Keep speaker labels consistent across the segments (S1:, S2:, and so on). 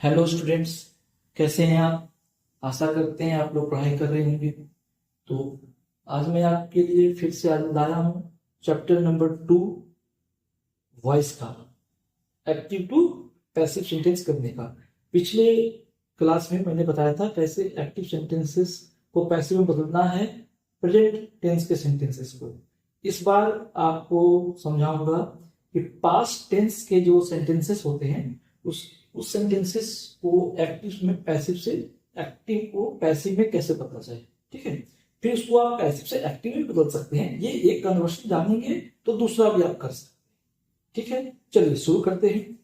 S1: Hello students, कैसे हैं आप। आशा करते हैं आप लोग पढ़ाई कर रहे होंगे। तो आज मैं आपके लिए फिर से आज लाया हूँ चैप्टर नंबर 2 वॉइस का, एक्टिव टू पैसिव सेंटेंस करने का। पिछले क्लास में मैंने बताया था कैसे एक्टिव सेंटेंसेस को पैसिव में बदलना है प्रेजेंट टेंस के सेंटेंसेस को। इस बार आपको समझाऊंगा कि पास्ट टेंस के जो सेंटेंसेस होते हैं उस सेंटेंसेस को एक्टिव में पैसिव से एक्टिव को पैसिव में कैसे बदला जाए। ठीक है, फिर उसको आप पैसिव से एक्टिव में बदल सकते हैं। ये एक कन्वर्शन जानेंगे तो दूसरा भी आप कर सकते हैं। ठीक है, चलिए शुरू करते हैं।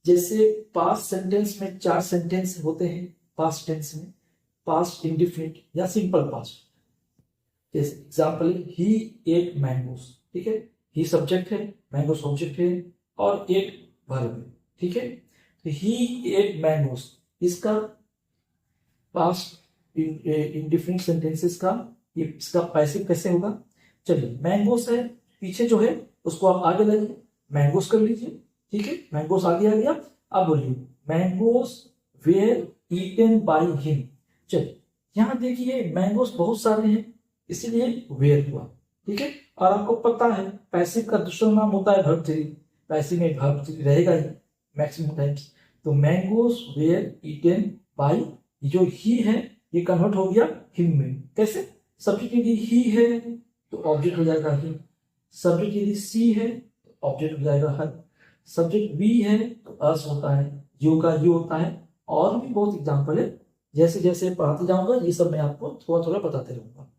S1: जैसे पास्ट सेंटेंस में 4 सेंटेंस होते हैं। पास्ट टेंस में पास्ट इंडिफिनिट या सिंपल पास्ट। जैसे एग्जाम्पल, ही एट मैंगोस। ठीक है, ही सब्जेक्ट है, मैंगोस ऑब्जेक्ट है और एट वर्ब है। ठीक है, तो ही एट मैंगोस इसका पास्ट इंडिफिनिट सेंटेंसेस का इसका पैसिव कैसे होगा। चलिए, मैंगोस है, पीछे जो है उसको आप आगे लाइए, मैंगोस कर लीजिए। ठीक है, मैंगोस आगे आ गया। अब बोलिए mangoes were eaten by him. चलिए, यहां देखिए मैंगोस बहुत सारे हैं इसीलिए वेयर हुआ। ठीक है, और आपको पता है पैसिव का दूसरा नाम होता है वर्ब थ्री। पैसिव में वर्ब थ्री रहेगा ही मैक्सिमम टाइम्स। तो मैंगोस वेयर ईटन बाय, जो ही है ये कन्वर्ट हो गया हिम में। कैसे? सब्जेक्ट यदि ही है तो ऑब्जेक्ट हो जाएगा ही। सब्जेक्ट यदि सी है तो ऑब्जेक्ट हो जाएगा हर। सब्जेक्ट वी है तो अस होता है, यू का यू होता है। और भी बहुत एग्जाम्पल है, जैसे जैसे पढ़ाते जाऊंगा ये सब मैं आपको थोड़ा थोड़ा बताते रहूंगा।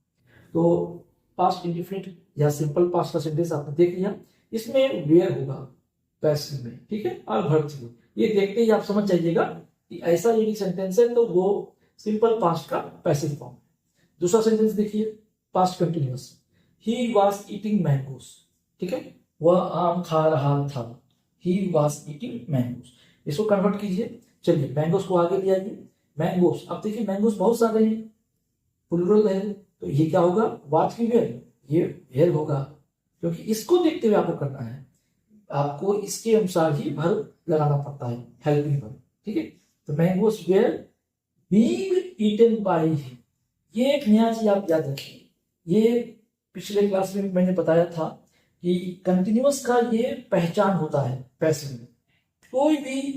S1: तो पास्ट इंडिफिनिट या सिंपल पास्ट का सेंटेंस आपने देख लिया, इसमें वेयर होगा पैसिव में। ठीक है, और वर्ब थ्री। ये देखते ही आप समझ जाइएगा कि ऐसा यदि सेंटेंस है तो वो सिंपल पास्ट का पैसिव फॉर्म। दूसरा सेंटेंस देखिए, past continuous. He was eating mangoes. ठीक है, वह आम खा रहा था। ही वॉज ईटिंग मैंगोस, इसको कन्वर्ट कीजिए। चलिए, मैंगोस को आगे ले आइए। मैंगोस, अब देखिए मैंगोस बहुत सारे हैं, प्लुरल है, तो ये क्या होगा, वाज की वेयर, ये वेयर होगा, क्योंकि इसको देखते हुए आपको करना है। आपको इसके अनुसार ही वर्ब लगाना पड़ता है, हेल्पिंग वर्ब। ठीक है, तो mangoes were being eaten by him. ये एक नया चीज आप याद रखिए। ये पिछले क्लास में मैंने बताया था कि कंटिन्यूअस का ये पहचान होता है पैसिव में। कोई भी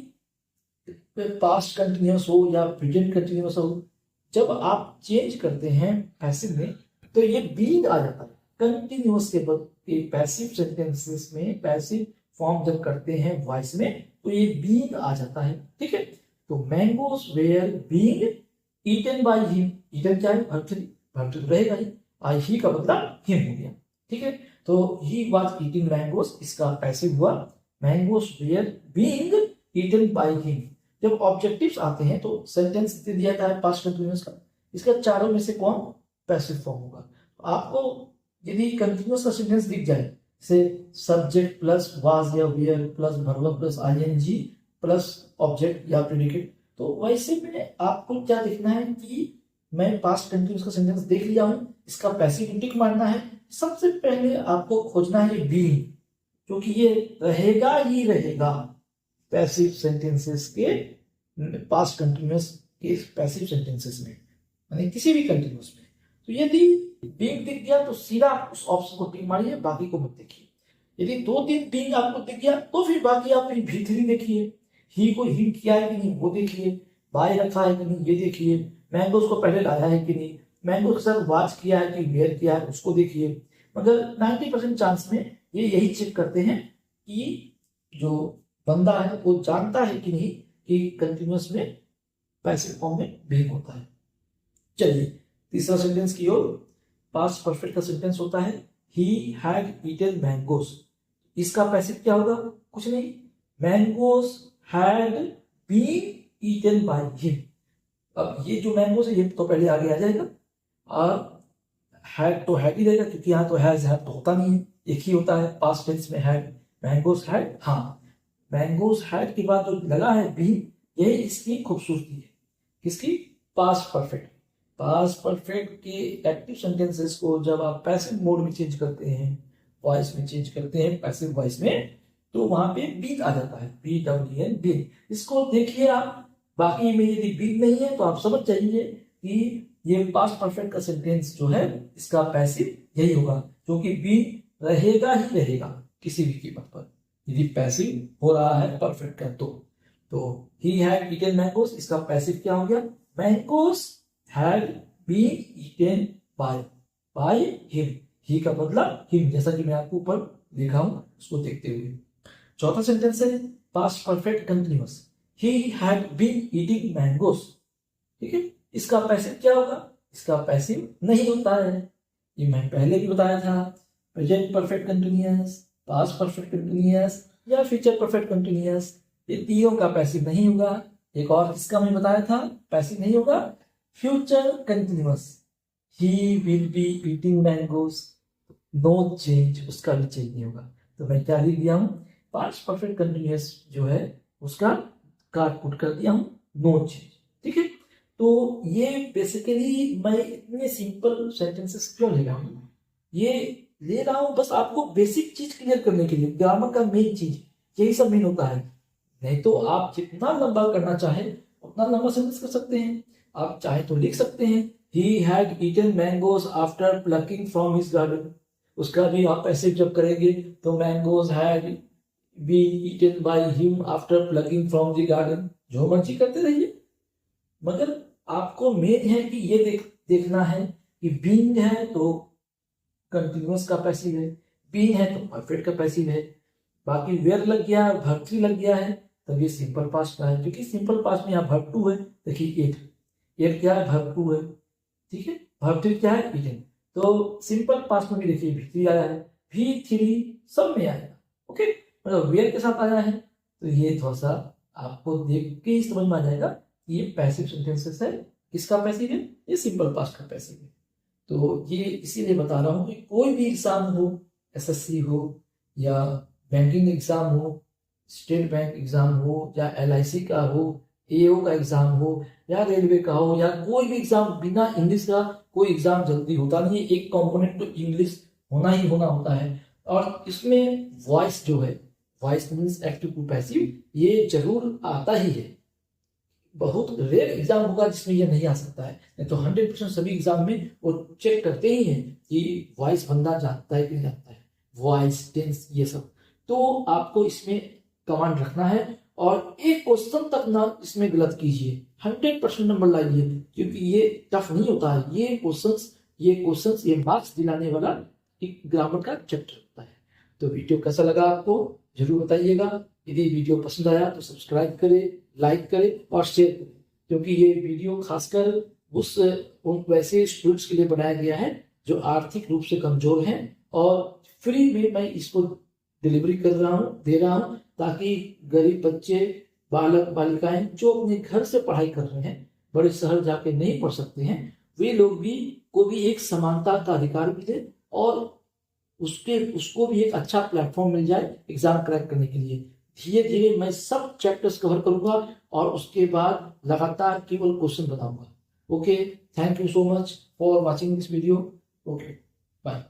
S1: पास्ट कंटिन्यूअस हो या प्रेजेंट कंटिन्यूअस हो, जब आप चेंज करते हैं पैसिव में तो ये बीइंग आ जाता है। कंटिन्यूअस के बाद पैसिव सेंटेंसेस में पैसिव फॉर्म जब करते हैं वॉइस में तो ये बीइंग आ जाता है। ठीक है, तो mangoes were being eaten by him. Eaten क्या है, वर्ब थ्री, वर्ब थ्री रहेगा ही, आई ही का बदला हिम हो गया। ठीक है, तो ही वाज ईटिंग मैंगोस, इसका पैसिव हुआ mangoes were being eaten by him. जब ऑब्जेक्टिव्स आते हैं तो सेंटेंस दिया जाता है पास्ट कंटिन्यूअस का, इसका चारों में से कौन पैसिव फॉर्म होगा। तो आपको यदि कंटिन्यूअस का सेंटेंस दिख जाए, से सब्जेक्ट प्लस वाज या were plus verb plus ING plus object या प्रेडिकेट, तो वैसे में आपको क्या देखना है कि मैं पास्ट कंटिन्यूअस का सेंटेंस देख लिया हूं, इसका पैसिव टिक मारना है। सबसे पहले आपको खोजना है बीइंग, क्योंकि ये रहेगा ही रहेगा पैसिव सेंटेंसेस के, पास्ट कंटिन्यूअस के पैसिव सेंटेंसेस में, यानी किसी भी कंटिन्यूअस में। तो यदि बीइंग दिख गया तो सीधा उस ऑप्शन को टिक मारिए, बाकी को मत देखिए। यदि 2-3 बीइंग आपको दिख गया तो फिर बाकी आप फिर भी3 देखिए, ही को ही किया है कि नहीं वो देखिए, बाय रखा है कि नहीं ये देखिए, मैंगोस को पहले लाया है कि नहीं, मैंगो के साथ वाच किया है कि वेयर किया है उसको देखिए। मगर 90% चांस में ये यही चेक करते हैं कि जो बंदा है वो जानता है कि नहीं कि कंटिन्यूअस में पैसिव फॉर्म में बीइंग होता है। चलिए, तीसरा सेंटेंस की ओर। पास्ट परफेक्ट का सेंटेंस होता है ही हैड ईटन मैंगोस। इसका पैसिव क्या होगा, कुछ नहीं, mangoes had been eaten by him. अब ये जो मैंगोस है ये तो पहले आगे आ जाएगा, और हैड तो हैड ही रहेगा क्योंकि यहाँ तो हैज हैड तो होता नहीं है, एक ही होता है पास्ट टेंस में हैड। मैंगोस हैड, हाँ मैंगोस हैड के बाद जो लगा है बी, यही इसकी खूबसूरती है। किसकी, पास्ट परफेक्ट। पास्ट परफेक्ट के एक्टिव सेंटेंसेस को जब आप पैसिव मोड में चेंज करते हैं, वॉइस में चेंज करते हैं, पैसिव वॉइस में, तो वहां पे बीन आ जाता है, BWN बीन। इसको देखिए आप, बाकी में यदि बीन नहीं है तो आप समझ जाइए कि ये पास्ट परफेक्ट का सेंटेंस जो है इसका पैसिव यही होगा, क्योंकि बीन रहेगा ही रहेगा किसी भी कीमत पर यदि पैसिव हो रहा है परफेक्ट का। तो ही हैड ईटन मैंगोस, इसका पैसिव क्या हो गया, mangoes had been eaten by him. He का मतलब हिम, जैसा कि मैं आपको ऊपर लिखा हूं उसको देखते हुए। चौथा सेंटेंस है past perfect continuous, he had been eating mangoes. ठीक है, इसका पैसिव क्या होगा, इसका पैसिव नहीं होता है, ये मैं पहले भी बताया था। Present perfect continuous, past perfect continuous या फ्यूचर परफेक्ट कंटिन्यूअस, ये तीनों का पैसिव नहीं होगा। एक और किसका मैं बताया था पैसिव नहीं होगा, future continuous, he will be eating mangoes, no change, उसका भी चेंज नहीं होगा। तो मैं क्या लिख दिया हूं, पास्ट परफेक्ट कंटिन्यूअस जो है उसका काट पुट कर दिया हूं नो चेंज। ठीक है, तो ये बेसिकली मैं इतने सिंपल सेंटेंसेस क्यों ले रहा हूं, ये ले रहा हूं बस आपको बेसिक चीज क्लियर करने के लिए। ग्रामर का मेन चीज यही सब मेन होता है, नहीं तो आप जितना लंबा करना चाहे उतना लंबा सेंटेंस कर सकते हैं। आप चाहे तो लिख सकते हैं he had eaten mangoes after plucking from his garden, उसका भी आप ऐसे जब करेंगे तो mangoes had been eaten by him after plucking from the garden, जो मर्जी करते रहिए, मगर आपको मेन है कि ये देखना है कि बीइंग है तो कंटिन्यूअस का पैसिव है, बीइंग है तो परफेक्ट का पैसिव है, बाकी वेयर लग गया है, वर्ब 3 लग गया है तब ये सिंपल पास्ट का है, क्योंकि सिंपल पास्ट में यहाँ वर्ब 2 है। देखिए एट क्या है, वर्ब 2 है। ठीक है, वर्ब 3 क्या है, ईटन। तो सिंपल पास्ट में भी देखिए V3 आया है, V3 सब में आएगा। ओके, मतलब वेयर के साथ आया है, तो ये थोड़ा सा आपको देख के ही समझ में आ जाएगा ये पैसिव सेंटेंसेस है। किसका पैसिव है, ये सिंपल पास्ट का पैसिव है। तो ये इसीलिए बता रहा हूँ कि कोई भी एग्जाम हो, SSC हो या बैंकिंग एग्जाम हो, स्टेट बैंक एग्जाम हो या LIC का हो, AO का एग्जाम हो या रेलवे का हो या कोई भी एग्जाम, बिना इंग्लिश का कोई एग्जाम जल्दी होता नहीं है। एक कंपोनेंट तो इंग्लिश होना ही होना होता है, और इसमें वॉइस जो है, voice means active to passive, ये जरूर आता ही है। बहुत रेयर एग्जाम होगा जिसमें ये नहीं आ सकता है, नहीं तो 100% सभी एग्जाम में वो चेक करते ही हैं कि वॉइस बंदा जानता है कि नहीं जानता है, वॉइस टेंस ये सब। तो आपको इसमें कमांड रखना है और एक क्वेश्चन तक ना इसमें गलत कीजिए, 100% नंबर लाइए, क्योंकि ये टफ नहीं होता है। ये क्वेश्चंस ये मार्क्स दिलाने वाला एक ग्रामर का चैप्टर होता है। तो वीडियो कैसा लगा आपको जरूर बताइएगा। यदि वीडियो पसंद आया तो सब्सक्राइब करें, लाइक करें और शेयर करें, क्योंकि ये वीडियो खासकर उन वैसे स्टूडेंट्स के लिए बनाया गया है जो आर्थिक रूप से कमजोर हैं, और फ्री में मैं इसको डिलीवरी कर रहा हूँ, दे रहा हूँ, ताकि गरीब बच्चे, बालक बालिकाएं जो अपने घर से पढ़ाई कर रहे हैं, बड़े शहर जाके नहीं पढ़ सकते हैं, वे लोग भी को भी एक समानता का अधिकार मिले और उसको भी एक अच्छा प्लेटफॉर्म मिल जाए एग्जाम क्रैक करने के लिए। धीरे धीरे मैं सब चैप्टर्स कवर करूंगा और उसके बाद लगातार केवल क्वेश्चन बताऊंगा। Okay, thank you so much for watching this video. Okay, bye.